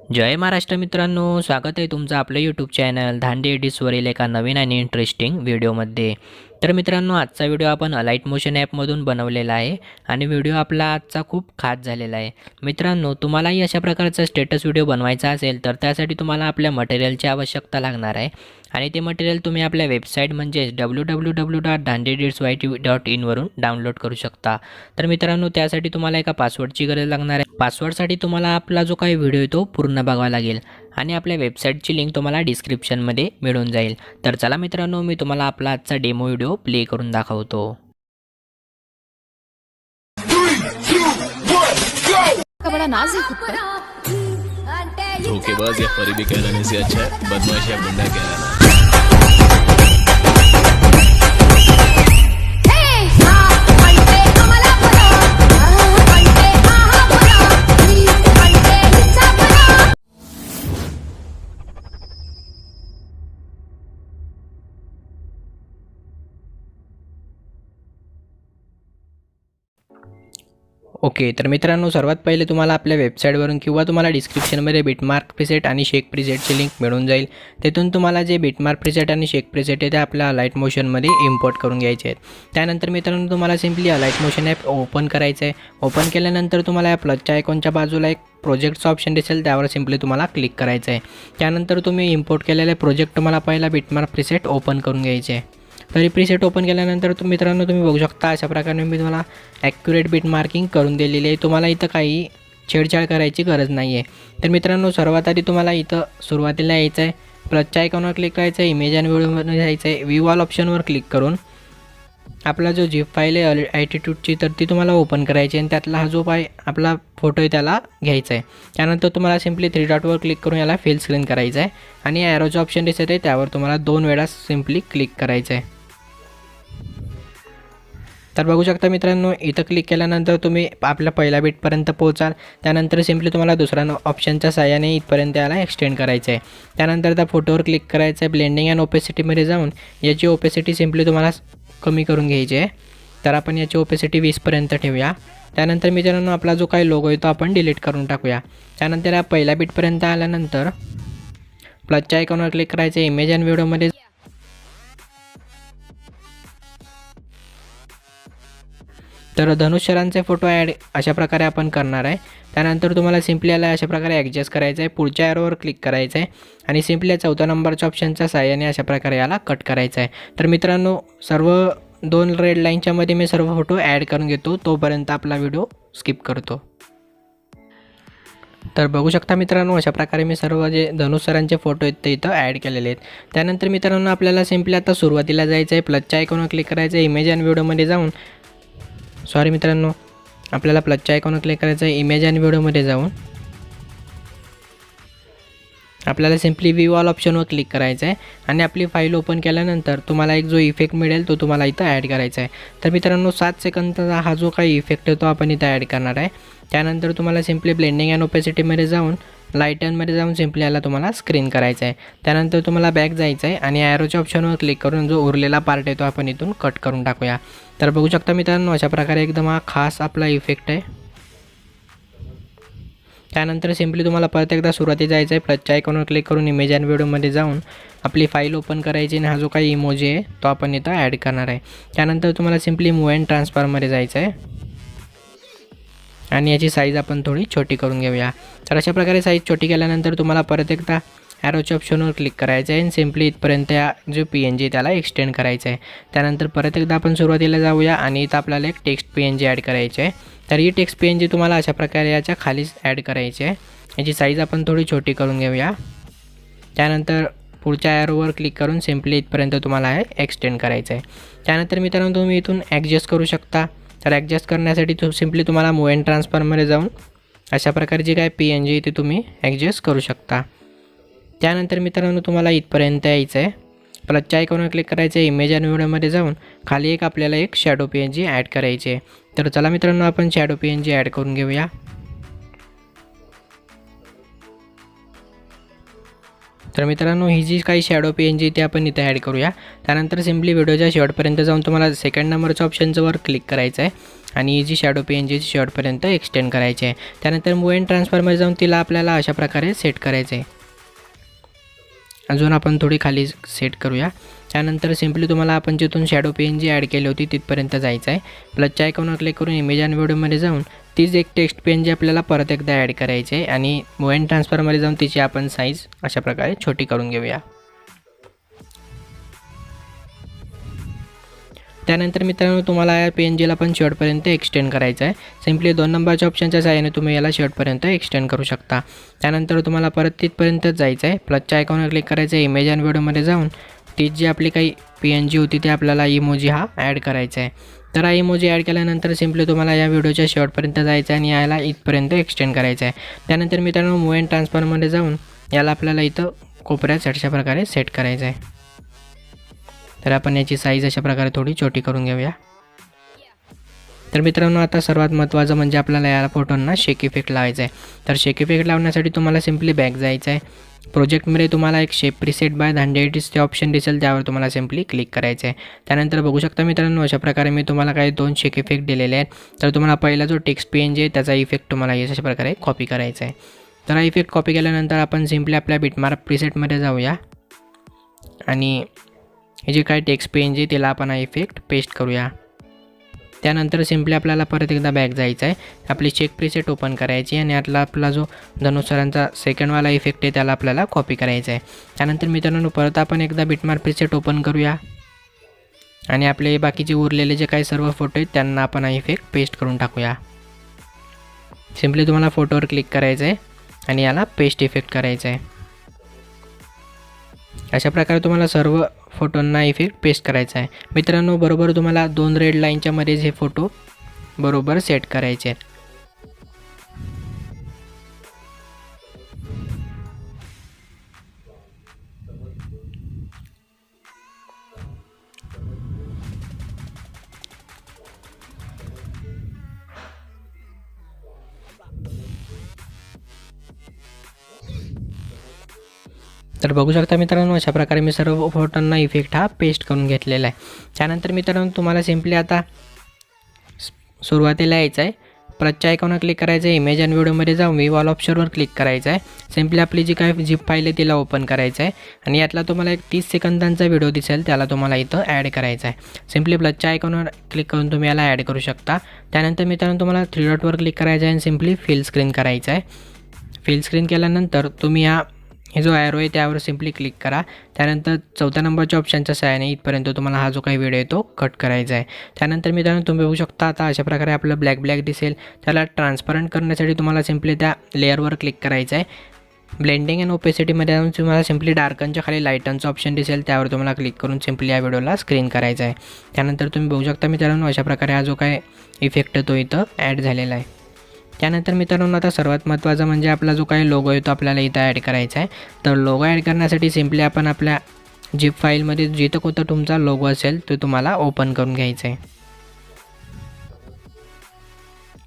जय महाराष्ट्र मित्रांनो, स्वागत आहे तुमचं आपलं यूट्यूब चॅनल धांडे एडिट्सवरील एका नवीन आणि इंटरेस्टिंग व्हिडिओमध्ये। तर मित्रांनो, आजचा व्हिडिओ आपण अलाइट मोशन ॲपमधून बनवलेला आहे आणि व्हिडिओ आपला आजचा खूप खास झालेला आहे। मित्रांनो, तुम्हालाही अशा प्रकारचा स्टेटस व्हिडिओ बनवायचा असेल तर त्यासाठी तुम्हाला आपल्या मटेरियलची आवश्यकता लागणार आहे आणि ते मटेरियल तुम्ही आपल्या वेबसाईट म्हणजे www.dhandeeditzYT.in वरून डाउनलोड करू शकता। तर मित्रांनो, त्यासाठी तुम्हाला एका पासवर्डची गरज लागणार आहे। पासवर्डसाठी तुम्हाला आपला जो काही व्हिडिओ आहे तो पूर्ण बघावा लागेल आणि आपल्या वेबसाईटची लिंक तुम्हाला डिस्क्रिप्शनमध्ये मिळून जाईल। तर चला मित्रांनो, मी तुम्हाला आपला आजचा डेमो व्हिडिओ प्ले करून दाखवतो। बड़ा नाज है खुद पर। धोखेबाज या फरीबी कहलाने से अच्छा है बदमाश या गुंडा कहलाना। ओके, तर मित्रांनो, सर्वात पहिले तुम्हाला आपल्या वेबसाईटवरून किंवा तुम्हाला डिस्क्रिप्शनमध्ये बिटमार्क प्रीसेट आणि शेक प्रीसेटची लिंक मिळून जाईल। तिथून तुम्हाला जे बिटमार्क प्रीसेट आणि शेक प्रीसेट आहे ते आपल्या अलाइट मोशनमध्ये इम्पोर्ट करून घ्यायचे आहेत। त्यानंतर मित्रांनो, तुम्हाला सिम्पली अलाइट मोशन ॲप ओपन करायचं आहे। ओपन केल्यानंतर तुम्हाला या प्लसच्या आयकॉनच्या बाजूला एक प्रोजेक्टचा ऑप्शन दिसेल, त्यावर सिम्पली तुम्हाला क्लिक करायचं आहे। त्यानंतर तुम्ही इम्पोर्ट केलेले प्रोजेक्ट तुम्हाला पहिला बिटमार्क प्रीसेट ओपन करून घ्यायचे आहे। तरी प्रीसेट ओपन केल्यानंतर मित्रांनो तुम्ही बघू शकता अशा प्रकारे मी तुम्हाला ॲक्युरेट बिट मार्किंग करून दिलेली आहे। तुम्हाला इथं काही छेडछाड करायची गरज नाही आहे। तर मित्रांनो, सर्वात आधी तुम्हाला इथं सुरुवातीला यायचं आहे, प्लसच्या आयकॉनवर क्लिक करायचं आहे, इमेज आणि व्हिडिओमध्ये जायचं आहे, व्ह्यू ऑल ऑप्शनवर क्लिक करून आपला जो झिप फाईल आहे ॲटिट्यूडची तर ती तुम्हाला ओपन करायची आणि त्यातला हा जो आपला फोटो आहे त्याला घ्यायचा आहे। त्यानंतर तुम्हाला सिम्पली 3 डॉटवर क्लिक करून याला फिल स्क्रीन करायचं आहे आणि ॲरोचं ऑप्शन दिसत आहे त्यावर तुम्हाला 2 वेळा सिम्पली क्लिक करायचं आहे। तर बघू शकता मित्रांनो, इथं क्लिक केल्यानंतर तुम्ही आपल्या पहिल्या बिटपर्यंत पोहोचाल। त्यानंतर सिम्पली तुम्हाला दुसऱ्या ऑप्शनच्या साहाय्याने इथपर्यंत याला एक्सटेंड करायचं आहे। त्यानंतर त्या फोटोवर क्लिक करायचं आहे, ब्लेंडिंग अँड ओपेसिटीमध्ये जाऊन याची ओपेसिटी सिम्पली तुम्हाला कमी करून घ्यायची आहे। तर आपण याची ओपेसिटी 20पर्यंत ठेवूया। त्यानंतर मित्रांनो, आपला जो काही लोगो आहे तो आपण डिलीट करून टाकूया। त्यानंतर या पहिल्या बिटपर्यंत आल्यानंतर प्लसच्या आयकॉनवर क्लिक करायचं, इमेज अँड व्हिडिओमध्ये तर धनुष सरांचे फोटो ॲड अशा प्रकारे आपण करणार आहे। त्यानंतर तुम्हाला सिम्पली याला अशा प्रकारे ॲडजस्ट करायचं आहे, पुढच्या ॲरोवर क्लिक करायचं आहे आणि सिम्पली 4थ्या नंबरच्या ऑप्शनच्या साहाय्याने अशा प्रकारे याला कट करायचं आहे। तर मित्रांनो, सर्व 2 रेड लाईनच्या मध्ये मी सर्व फोटो ॲड करून घेतो, तोपर्यंत आपला व्हिडिओ स्किप करतो। तर बघू शकता मित्रांनो, अशा प्रकारे मी सर्व जे धनुष सरांचे फोटो आहेत ते इथं ॲड केलेले आहेत। त्यानंतर मित्रांनो, आपल्याला सिम्पली आता सुरुवातीला जायचं आहे, प्लसच्या आयकॉनवर क्लिक करायचं आहे, इमेज अँड व्हिडिओमध्ये जाऊन मित्रांनो, आपल्याला प्लसच्या आयकॉनवर क्लिक करायचं आहे, इमेज आणि व्हिडिओमध्ये जाऊन आपल्याला सिम्पली व्ह्यू ऑल ऑप्शनवर क्लिक करायचं आहे आणि आपली फाईल ओपन केल्यानंतर तुम्हाला एक जो इफेक्ट मिळेल तो तुम्हाला इथं ॲड करायचा आहे। तर मित्रांनो, 7 सेकंदचा हा जो काही इफेक्ट आहे तो आपण इथं ॲड करणार आहे। त्यानंतर तुम्हाला सिम्पली ब्लेंडिंग अँड ओपेसिटीमध्ये जाऊन लाईटनमध्ये जाऊन सिम्पली याला तुम्हाला स्क्रीन करायचं आहे। त्यानंतर तुम्हाला बॅक जायचं आहे आणि ॲरोच्या ऑप्शनवर क्लिक करून जो उरलेला पार्ट आहे तो आपण इथून कट करून टाकूया। तर बघू शकता मित्रांनो, अशा प्रकारे एकदम हा खास आपला इफेक्ट आहे। त्यानंतर सिम्पली तुम्हाला परत एकदा सुरुवातीला जायचं आहे, प्लसच्या आयकॉनवर क्लिक करून इमेज अँड व्हिडिओमध्ये जाऊन आपली फाईल ओपन करायची आणि हा जो काही इमोजी आहे तो आपण इथं ॲड करणार आहे। त्यानंतर तुम्हाला सिम्पली मूव्ह अँड ट्रान्सफॉर्ममध्ये जायचं आहे आणि याची साईज आपण थोडी छोटी करून घेऊया। तर अशा प्रकारे साईज छोटी केल्यानंतर तुम्हाला परत एकदा ॲरोच्या ऑप्शनवर क्लिक करायचं आहे आणि सिम्पली इथपर्यंत या जो PNG त्याला एक्सटेंड करायचं आहे। त्यानंतर परत एकदा आपण सुरुवातीला जाऊया आणि इथं आपल्याला एक टेक्स्ट PNG ॲड करायची आहे। तर ही टेक्स्ट PNG तुम्हाला अशा प्रकारे याच्या खालीच ॲड करायची आहे। याची साईज आपण थोडी छोटी करून घेऊया। त्यानंतर पुढच्या ॲरोवर क्लिक करून सिम्पली इथपर्यंत तुम्हाला हे एक्सटेंड करायचं आहे। त्यानंतर मित्रांनो, तुम्ही इथून ॲडजस्ट करू शकता। तर ॲडजस्ट करण्यासाठी सिम्पली तुम्हाला मूव्ह अँड ट्रान्सफॉर्ममध्ये जाऊन अशा प्रकारची काय PNG आहे ती तुम्ही ॲडजस्ट करू शकता। त्यानंतर मित्रांनो, तुम्हाला इथपर्यंत यायचं आहे, प्लसच्या आयकॉनवर क्लिक करायचं आहे, इमेज आणि व्हिडिओमध्ये जाऊन खाली आपल्याला एक शॅडो PNG ॲड करायची आहे। तर चला मित्रांनो, आपण शॅडो PNG ॲड करून घेऊया। तर मित्रांनो ही जी काही शॅडो PNG ती आपण इथे ॲड करूया। त्यानंतर सिम्पली व्हिडिओच्या शेवटपर्यंत जाऊन तुम्हाला सेकंड नंबरच्या ऑप्शनवर क्लिक करायचं आहे आणि ही जी शॅडो PNG शेवटपर्यंत एक्सटेंड करायची आहे। त्यानंतर मूव अँड ट्रान्सफॉर्ममध्ये जाऊन तिला आपल्याला अशा प्रकारे सेट करायचं आहे। अजून आपण थोडी खाली सेट करूया। त्यानंतर सिम्पली तुम्हाला आपण जिथून शॅडो PNG ॲड केली होती तिथपर्यंत जायचं आहे। प्लसच्या आयकॉनवर क्लिक करून इमेज आणि व्हिडिओमध्ये जाऊन तीच एक टेक्स्ट PNG आपल्याला परत एकदा ॲड करायची आहे आणि मूव अँड ट्रान्सफॉर्ममध्ये जाऊन तिची आपण साईज अशा प्रकारे छोटी करून घेऊया। त्यानंतर मित्रांनो तुम्हाला या PNGला पण शेवटपर्यंत एक्सटेंड करायचं आहे। सिम्पली 2 नंबरच्या ऑप्शनच्या सहाय्याने तुम्ही याला शेवटपर्यंत एक्सटेंड करू शकता। त्यानंतर तुम्हाला परत तिथपर्यंत जायचं आहे। प्लसच्या आयकॉनवर क्लिक करायचं आहे, इमेज आणि व्हिडिओमध्ये जाऊन तीच जी आपली काही PNG होती ते आपल्याला इमोजी हा ॲड करायचा आहे। तर हा इमोजी ॲड केल्यानंतर सिम्पली तुम्हाला या व्हिडिओच्या शेवटपर्यंत जायचं आहे आणि याला इथपर्यंत एक्सटेंड करायचं आहे। त्यानंतर मित्रांनो मूव अँड ट्रान्सफॉर्ममध्ये जाऊन याला आपल्याला इथं कोपऱ्यात अशा प्रकारे सेट करायचं आहे। तर आपण याची साईज अशा प्रकारे थोडी छोटी करून घेऊया। तर मित्रांनो आता सर्वात महत्त्वाचं म्हणजे आपल्याला या फोटोंना शेक इफेक्ट लावायचा आहे। तर शेक इफेक्ट लावण्यासाठी तुम्हाला सिम्पली बॅक जायचं आहे। प्रोजेक्टमध्ये तुम्हाला एक shape preset by Dhande edits चे ऑप्शन दिसेल, त्यावर तुम्हाला सिम्पली क्लिक करायचं आहे। त्यानंतर बघू शकता मित्रांनो अशा प्रकारे मी तुम्हाला काही 2 शेक इफेक्ट दिलेले आहेत। तर तुम्हाला पहिला जो टेक्स्ट PNG आहे त्याचा इफेक्ट तुम्हाला अशा प्रकारे कॉपी करायचा आहे। तर हा इफेक्ट कॉपी केल्यानंतर आपण सिम्पली आपल्या बिटमार्क प्रीसेटमध्ये जाऊया आणि हे जे काय टेक्स्ट PNG त्याला आपण हा इफेक्ट पेस्ट करूया। त्यानंतर सिम्पली आपल्याला परत एकदा बॅक जायचं आहे, आपली शेक प्रीसेट ओपन करायची आणि यातला आपला जो धनुसरांचा सेकंडवाला इफेक्ट आहे त्याला आपल्याला कॉपी करायचा आहे। त्यानंतर मित्रांनो परत आपण एकदा बिटमार्क प्रीसेट ओपन करूया आणि आपले बाकीचे उरलेले जे काही सर्व फोटो आहेत त्यांना आपण हा इफेक्ट पेस्ट करून टाकूया। सिम्पली तुम्हाला फोटोवर क्लिक करायचं आहे आणि याला पेस्ट इफेक्ट करायचं आहे। अशा प्रकारे तुम्हाला सर्व फोटोंना इफेक्ट पेस्ट करायचा आहे। मित्रांनो बरोबर तुम्हाला 2 रेड लाईनच्या मध्येच हे फोटो बरोबर सेट करायचे आहेत। तर बघू शकता मित्रांनो अशा प्रकारे मी सर्व फोटोंना इफेक्ट हा पेस्ट करून घेतलेला आहे। त्यानंतर मित्रांनो तुम्हाला सिम्पली आता सुरुवातीला यायचं आहे, प्लसच्या आयकॉनवर क्लिक करायचं आहे, इमेज आणि व्हिडिओमध्ये जाऊन व्ह्यू ऑल ऑप्शनवर क्लिक करायचं आहे। सिम्पली आपली जी काय झिप फाईल आहे तिला ओपन करायचं आहे आणि यातला तुम्हाला एक 30 सेकंदांचा व्हिडिओ दिसेल त्याला तुम्हाला इथं ॲड करायचा आहे। सिम्पली प्लसच्या आयकॉनवर क्लिक करून तुम्ही याला ॲड करू शकता। त्यानंतर मित्रांनो तुम्हाला 3 डॉटवर क्लिक करायचं आहे आणि सिम्पली फिल स्क्रीन करायचं आहे। फिल स्क्रीन केल्यानंतर तुम्ही हे जो ॲरो आहे त्यावर सिम्पली क्लिक करा। त्यानंतर 4थ्या नंबरच्या ऑप्शनच्या सहाय्याने इथपर्यंत तुम्हाला हा जो काही व्हिडिओ आहे तो कट करायचा आहे। त्यानंतर मित्रांनो तुम्ही बघू शकता आता अशा प्रकारे आपलं ब्लॅक दिसेल, त्याला ट्रान्सपरंट करण्यासाठी तुम्हाला सिम्पली त्या लेअरवर क्लिक करायचं आहे। ब्लेंडिंग अँड ओपेसिटीमध्ये जाऊन तुम्हाला सिम्पली डार्कनच्या खाली लाईटनचं ऑप्शन दिसेल, त्यावर तुम्हाला क्लिक करून सिम्पली या व्हिडिओला स्क्रीन करायचं आहे। त्यानंतर तुम्ही बघू शकता मित्रांनो अशा प्रकारे हा जो काय इफेक्ट तो इथं ॲड झालेला आहे। त्यानंतर मित्रांनो आता सर्वात महत्त्वाचं म्हणजे आपला जो काही लोगो आहे तो आपल्याला इथं ॲड करायचा आहे। तर लोगो ॲड करण्यासाठी सिम्पली आपण आपल्या झिप फाईलमध्ये जिथं कोणता तुमचा लोगो असेल तो तुम्हाला ओपन करून घ्यायचा आहे।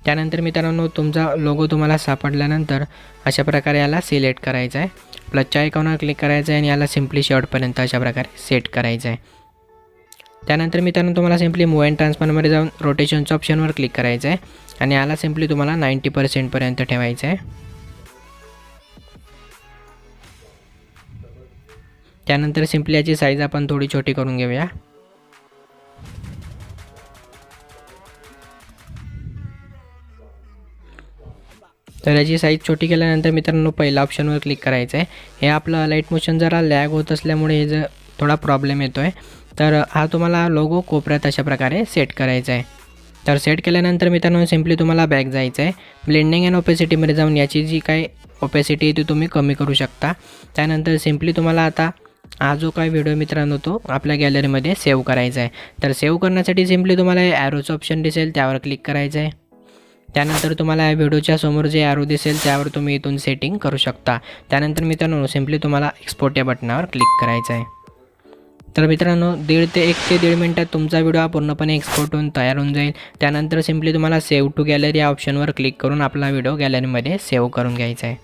त्यानंतर मित्रांनो तुमचा लोगो तुम्हाला सापडल्यानंतर अशा प्रकारे याला सिलेक्ट करायचा आहे, प्लसच्या आयकॉनवर क्लिक करायचं आहे आणि याला सिम्पली शेवटपर्यंत अशा प्रकारे सेट करायचं आहे। त्यानंतर मित्रांनो तुम्हाला सिम्पली मूव अँड ट्रान्सफॉर्ममध्ये जाऊन रोटेशनच्या ऑप्शनवर क्लिक करायचं आहे आणि याला सिम्पली तुम्हाला 90% पर्यंत ठेवायचं आहे। त्यानंतर सिम्पली याची साईज आपण थोडी छोटी करून घेऊया। तर याची साईज छोटी केल्यानंतर मित्रांनो पहिल्या ऑप्शनवर क्लिक करायचं आहे। हे आपलं अलाइट मोशन जरा लॅग होत असल्यामुळे हे जर थोडा प्रॉब्लेम येतो आहे। तर हा तुम्हाला लोगो कोपऱ्यात अशा प्रकारे सेट करायचा आहे। तर सेट केल्यानंतर मित्रांनो सिम्पली तुम्हाला बॅक जायचं आहे, ब्लेंडिंग अँड ओपेसिटीमध्ये जाऊन याची जी काही ओपेसिटी आहे ती तुम्ही कमी करू शकता। त्यानंतर सिम्पली तुम्हाला आता हा जो काही व्हिडिओ मित्रांनो तो आपल्या गॅलरीमध्ये सेव्ह करायचा आहे। तर सेव्ह करण्यासाठी सिम्पली तुम्हाला ॲरोचं ऑप्शन दिसेल त्यावर क्लिक करायचं आहे। त्यानंतर तुम्हाला या व्हिडिओच्या समोर जे ॲरो दिसेल त्यावर तुम्ही इथून सेटिंग करू शकता। त्यानंतर मित्रांनो सिम्पली तुम्हाला एक्सपोर्ट या बटनावर क्लिक करायचं आहे। तर मित्रांनो 1.5 ते 1.5 मिनिटात तुमचा व्हिडिओ पूर्णपणे एक्सपोर्ट होऊन तयार होऊन जाईल। त्यानंतर सिम्पली तुम्हाला सेव्ह टू गॅलरी या ऑप्शनवर क्लिक करून आपला व्हिडिओ गॅलरीमध्ये सेव्ह करून घ्यायचा आहे।